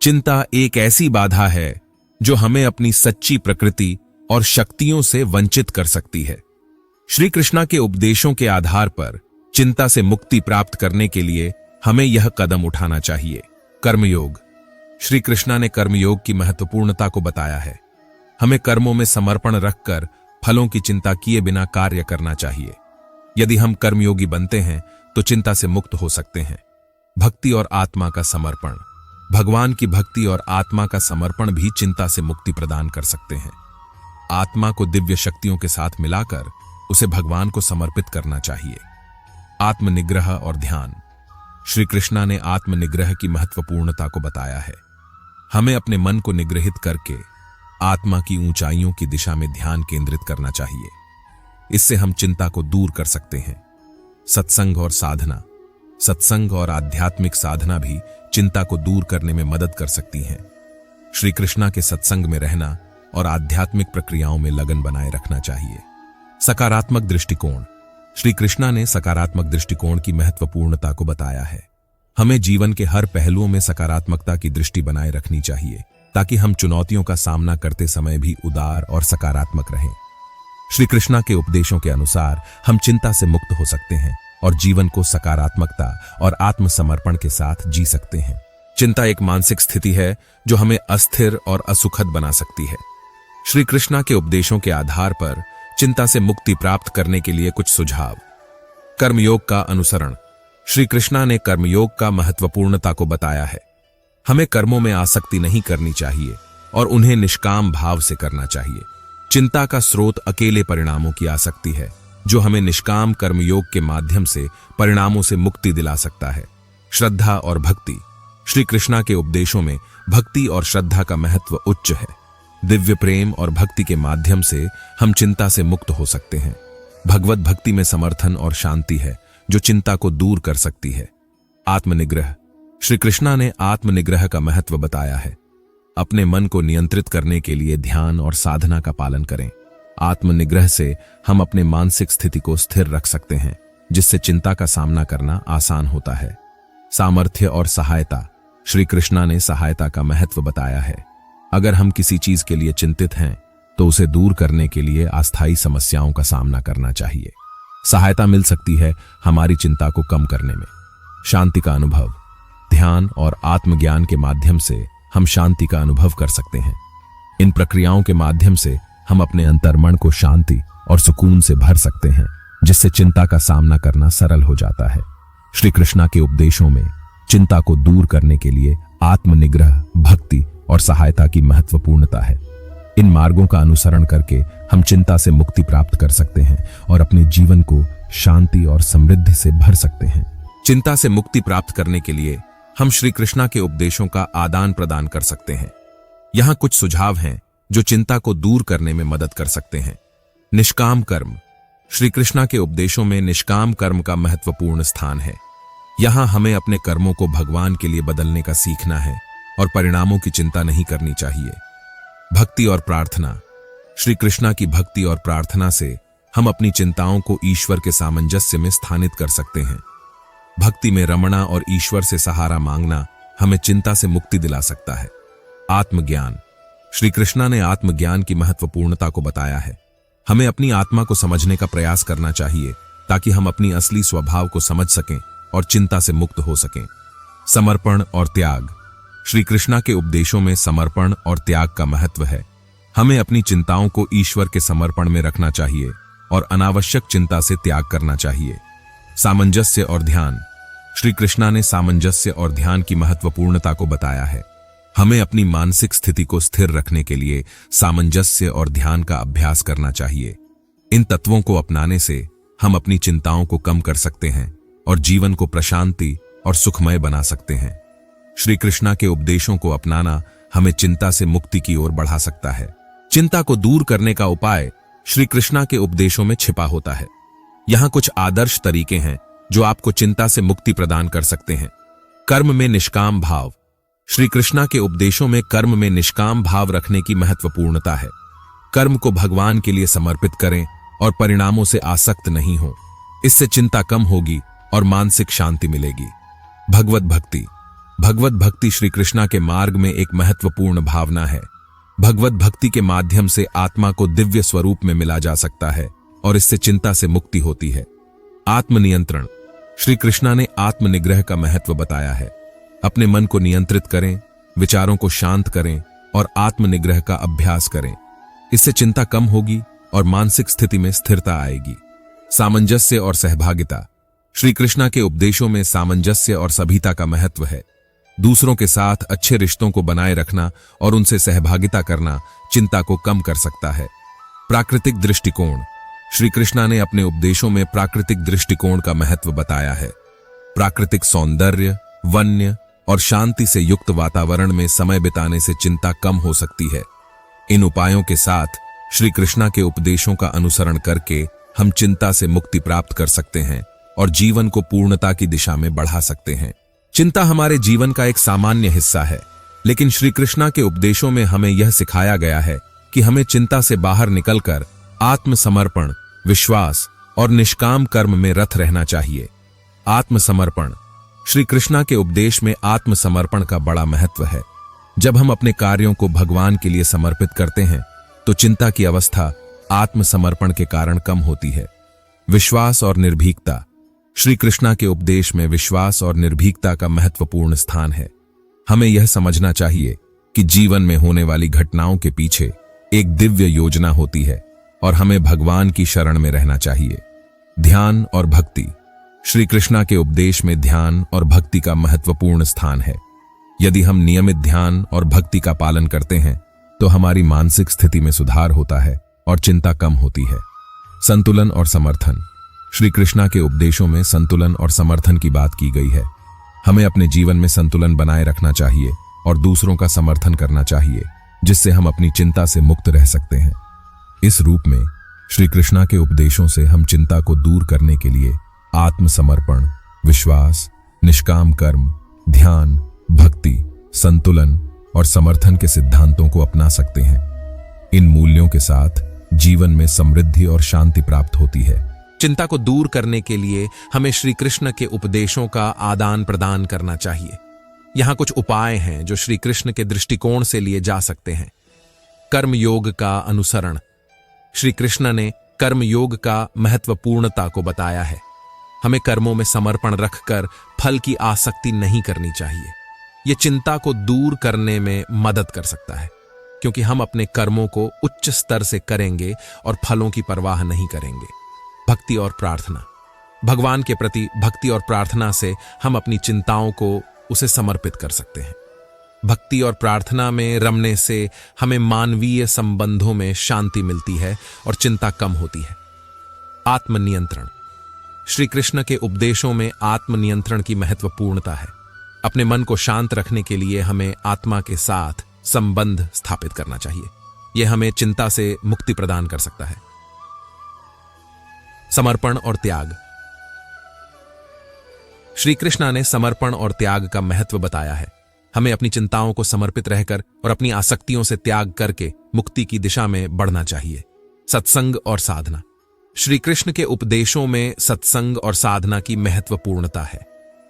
चिंता एक ऐसी बाधा है जो हमें अपनी सच्ची प्रकृति और शक्तियों से वंचित कर सकती है। श्री कृष्णा के उपदेशों के आधार पर चिंता से मुक्ति प्राप्त करने के लिए हमें यह कदम उठाना चाहिए। कर्मयोग। श्री कृष्णा ने कर्मयोग की महत्वपूर्णता को बताया है। हमें कर्मों में समर्पण रखकर फलों की चिंता किए बिना कार्य करना चाहिए। यदि हम कर्मयोगी बनते हैं तो चिंता से मुक्त हो सकते हैं। भक्ति और आत्मा का समर्पण। भगवान की भक्ति और आत्मा का समर्पण भी चिंता से मुक्ति प्रदान कर सकते हैं। आत्मा को दिव्य शक्तियों के साथ मिलाकर उसे भगवान को समर्पित करना चाहिए। आत्मनिग्रह और ध्यान। श्री कृष्णा ने आत्मनिग्रह की महत्वपूर्णता को बताया है। हमें अपने मन को निग्रहित करके आत्मा की ऊंचाइयों की दिशा में ध्यान केंद्रित करना चाहिए। इससे हम चिंता को दूर कर सकते हैं। सत्संग और साधना। सत्संग और आध्यात्मिक साधना भी चिंता को दूर करने में मदद कर सकती हैं। श्री कृष्णा के सत्संग में रहना और आध्यात्मिक प्रक्रियाओं में लगन बनाए रखना चाहिए। सकारात्मक दृष्टिकोण। श्री कृष्णा ने सकारात्मक दृष्टिकोण की महत्वपूर्णता को बताया है। हमें जीवन के हर पहलुओं में सकारात्मकता की दृष्टि बनाए रखनी चाहिए ताकि हम चुनौतियों का सामना करते समय भी उदार और सकारात्मक रहें। श्री कृष्णा के उपदेशों के अनुसार हम चिंता से मुक्त हो सकते हैं और जीवन को सकारात्मकता और आत्मसमर्पण के साथ जी सकते हैं। चिंता एक मानसिक स्थिति है जो हमें अस्थिर और असुखद बना सकती है। श्री कृष्णा के उपदेशों के आधार पर चिंता से मुक्ति प्राप्त करने के लिए कुछ सुझाव। कर्मयोग का अनुसरण। श्री कृष्णा ने कर्मयोग का महत्वपूर्णता को बताया है। हमें कर्मों में आसक्ति नहीं करनी चाहिए और उन्हें निष्काम भाव से करना चाहिए। चिंता का स्रोत अकेले परिणामों की आसक्ति है जो हमें निष्काम कर्मयोग के माध्यम से परिणामों से मुक्ति दिला सकता है। श्रद्धा और भक्ति। श्री कृष्णा के उपदेशों में भक्ति और श्रद्धा का महत्व उच्च है। दिव्य प्रेम और भक्ति के माध्यम से हम चिंता से मुक्त हो सकते हैं। भगवत भक्ति में समर्थन और शांति है जो चिंता को दूर कर सकती है। आत्मनिग्रह। श्री कृष्णा ने आत्मनिग्रह का महत्व बताया है। अपने मन को नियंत्रित करने के लिए ध्यान और साधना का पालन करें। आत्मनिग्रह से हम अपने मानसिक स्थिति को स्थिर रख सकते हैं जिससे चिंता का सामना करना आसान होता है। सामर्थ्य और सहायता। श्री कृष्णा ने सहायता का महत्व बताया है। अगर हम किसी चीज के लिए चिंतित हैं तो उसे दूर करने के लिए अस्थायी समस्याओं का सामना करना चाहिए। सहायता मिल सकती है हमारी चिंता को कम करने में। शांति का अनुभव। ध्यान और आत्मज्ञान के माध्यम से हम शांति का अनुभव कर सकते हैं। इन प्रक्रियाओं के माध्यम से हम अपने अंतर्मन को शांति और सुकून से भर सकते हैं जिससे चिंता का सामना करना सरल हो जाता है। श्री कृष्णा के उपदेशों में चिंता को दूर करने के लिए आत्मनिग्रह, भक्ति और सहायता की महत्वपूर्णता है। इन मार्गों का अनुसरण करके हम चिंता से मुक्ति प्राप्त कर सकते हैं और अपने जीवन को शांति और समृद्धि से भर सकते हैं। चिंता से मुक्ति प्राप्त करने के लिए हम श्री कृष्णा के उपदेशों का आदान प्रदान कर सकते हैं। यहाँ कुछ सुझाव हैं जो चिंता को दूर करने में मदद कर सकते हैं। निष्काम कर्म। श्री कृष्णा के उपदेशों में निष्काम कर्म का महत्वपूर्ण स्थान है। यहाँ हमें अपने कर्मों को भगवान के लिए बदलने का सीखना है और परिणामों की चिंता नहीं करनी चाहिए। भक्ति और प्रार्थना। श्री कृष्णा की भक्ति और प्रार्थना से हम अपनी चिंताओं को ईश्वर के सामंजस्य में स्थानित कर सकते हैं। भक्ति में रमना और ईश्वर से सहारा मांगना हमें चिंता से मुक्ति दिला सकता है। आत्मज्ञान। श्री कृष्णा ने आत्मज्ञान की महत्वपूर्णता को बताया है। हमें अपनी आत्मा को समझने का प्रयास करना चाहिए ताकि हम अपनी असली स्वभाव को समझ सकें और चिंता से मुक्त हो सकें। समर्पण और त्याग। श्री कृष्णा के उपदेशों में समर्पण और त्याग का महत्व है। हमें अपनी चिंताओं को ईश्वर के समर्पण में रखना चाहिए और अनावश्यक चिंता से त्याग करना चाहिए। सामंजस्य और ध्यान। श्री कृष्णा ने सामंजस्य और ध्यान की महत्वपूर्णता को बताया है। हमें अपनी मानसिक स्थिति को स्थिर रखने के लिए सामंजस्य और ध्यान का अभ्यास करना चाहिए। इन तत्वों को अपनाने से हम अपनी चिंताओं को कम कर सकते हैं और जीवन को प्रशांति और सुखमय बना सकते हैं। श्री कृष्णा के उपदेशों को अपनाना हमें चिंता से मुक्ति की ओर बढ़ा सकता है। चिंता को दूर करने का उपाय श्री कृष्णा के उपदेशों में छिपा होता है। यहाँ कुछ आदर्श तरीके हैं जो आपको चिंता से मुक्ति प्रदान कर सकते हैं। कर्म में निष्काम भाव। श्री कृष्णा के उपदेशों में कर्म में निष्काम भाव रखने की महत्वपूर्णता है। कर्म को भगवान के लिए समर्पित करें और परिणामों से आसक्त नहीं हो। इससे चिंता कम होगी और मानसिक शांति मिलेगी। भगवत भक्ति। भगवत भक्ति श्री कृष्णा के मार्ग में एक महत्वपूर्ण भावना है। भगवत भक्ति के माध्यम से आत्मा को दिव्य स्वरूप में मिला जा सकता है और इससे चिंता से मुक्ति होती है। आत्मनियंत्रण। श्री कृष्णा ने आत्मनिग्रह का महत्व बताया है। अपने मन को नियंत्रित करें, विचारों को शांत करें और आत्मनिग्रह का अभ्यास करें। इससे चिंता कम होगी और मानसिक स्थिति में स्थिरता आएगी। सामंजस्य और सहभागिता। श्री कृष्णा के उपदेशों में सामंजस्य और सभ्यता का महत्व है। दूसरों के साथ अच्छे रिश्तों को बनाए रखना और उनसे सहभागिता करना चिंता को कम कर सकता है। प्राकृतिक दृष्टिकोण। श्री कृष्णा ने अपने उपदेशों में प्राकृतिक दृष्टिकोण का महत्व बताया है। प्राकृतिक सौंदर्य, वन्य और शांति से युक्त वातावरण में समय बिताने से चिंता कम हो सकती है। इन उपायों के साथ श्री कृष्णा के उपदेशों का अनुसरण करके हम चिंता से मुक्ति प्राप्त कर सकते हैं और जीवन को पूर्णता की दिशा में बढ़ा सकते हैं। चिंता हमारे जीवन का एक सामान्य हिस्सा है, लेकिन श्री कृष्णा के उपदेशों में हमें यह सिखाया गया है कि हमें चिंता से बाहर निकलकर आत्मसमर्पण, विश्वास और निष्काम कर्म में रत रहना चाहिए। आत्मसमर्पण। श्री कृष्णा के उपदेश में आत्मसमर्पण का बड़ा महत्व है। जब हम अपने कार्यों को भगवान के लिए समर्पित करते हैं तो चिंता की अवस्था आत्मसमर्पण के कारण कम होती है। विश्वास और निर्भीकता। श्री कृष्णा के उपदेश में विश्वास और निर्भीकता का महत्वपूर्ण स्थान है। हमें यह समझना चाहिए कि जीवन में होने वाली घटनाओं के पीछे एक दिव्य योजना होती है और हमें भगवान की शरण में रहना चाहिए। ध्यान और भक्ति। श्री कृष्णा के उपदेश में ध्यान और भक्ति का महत्वपूर्ण स्थान है। यदि हम नियमित ध्यान और भक्ति का पालन करते हैं तो हमारी मानसिक स्थिति में सुधार होता है और चिंता कम होती है। संतुलन और समर्थन। श्री कृष्णा के उपदेशों में संतुलन और समर्थन की बात की गई है। हमें अपने जीवन में संतुलन बनाए रखना चाहिए और दूसरों का समर्थन करना चाहिए, जिससे हम अपनी चिंता से मुक्त रह सकते हैं। इस रूप में श्री कृष्णा के उपदेशों से हम चिंता को दूर करने के लिए आत्मसमर्पण, विश्वास, निष्काम कर्म, ध्यान, भक्ति, संतुलन और समर्थन के सिद्धांतों को अपना सकते हैं। इन मूल्यों के साथ जीवन में समृद्धि और शांति प्राप्त होती है। चिंता को दूर करने के लिए हमें श्री कृष्ण के उपदेशों का आदान प्रदान करना चाहिए। यहां कुछ उपाय हैं जो श्री कृष्ण के दृष्टिकोण से लिए जा सकते हैं। कर्म योग का अनुसरण। श्री कृष्ण ने कर्म योग का महत्वपूर्णता को बताया है। हमें कर्मों में समर्पण रखकर फल की आसक्ति नहीं करनी चाहिए। यह चिंता को दूर करने में मदद कर सकता है, क्योंकि हम अपने कर्मों को उच्च स्तर से करेंगे और फलों की परवाह नहीं करेंगे। भक्ति और प्रार्थना। भगवान के प्रति भक्ति और प्रार्थना से हम अपनी चिंताओं को उसे समर्पित कर सकते हैं। भक्ति और प्रार्थना में रमने से हमें मानवीय संबंधों में शांति मिलती है और चिंता कम होती है। आत्मनियंत्रण। श्री कृष्ण के उपदेशों में आत्मनियंत्रण की महत्वपूर्णता है। अपने मन को शांत रखने के लिए हमें आत्मा के साथ संबंध स्थापित करना चाहिए। यह हमें चिंता से मुक्ति प्रदान कर सकता है। समर्पण और त्याग। श्री कृष्ण ने समर्पण और त्याग का महत्व बताया है। हमें अपनी चिंताओं को समर्पित रहकर और अपनी आसक्तियों से त्याग करके मुक्ति की दिशा में बढ़ना चाहिए। सत्संग और साधना। श्री कृष्ण के उपदेशों में सत्संग और साधना की महत्वपूर्णता है।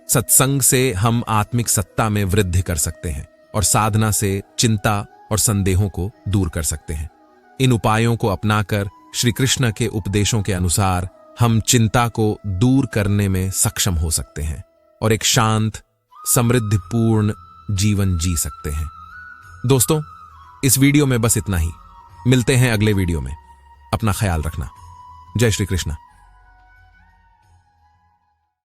सत्संग से हम आत्मिक सत्ता में वृद्धि कर सकते हैं और साधना से चिंता और संदेहों को दूर कर सकते हैं। इन उपायों को अपनाकर श्री कृष्ण के उपदेशों के अनुसार हम चिंता को दूर करने में सक्षम हो सकते हैं और एक शांत, समृद्धिपूर्ण जीवन जी सकते हैं। दोस्तों, इस वीडियो में बस इतना ही। मिलते हैं अगले वीडियो में। अपना ख्याल रखना। जय श्री कृष्ण।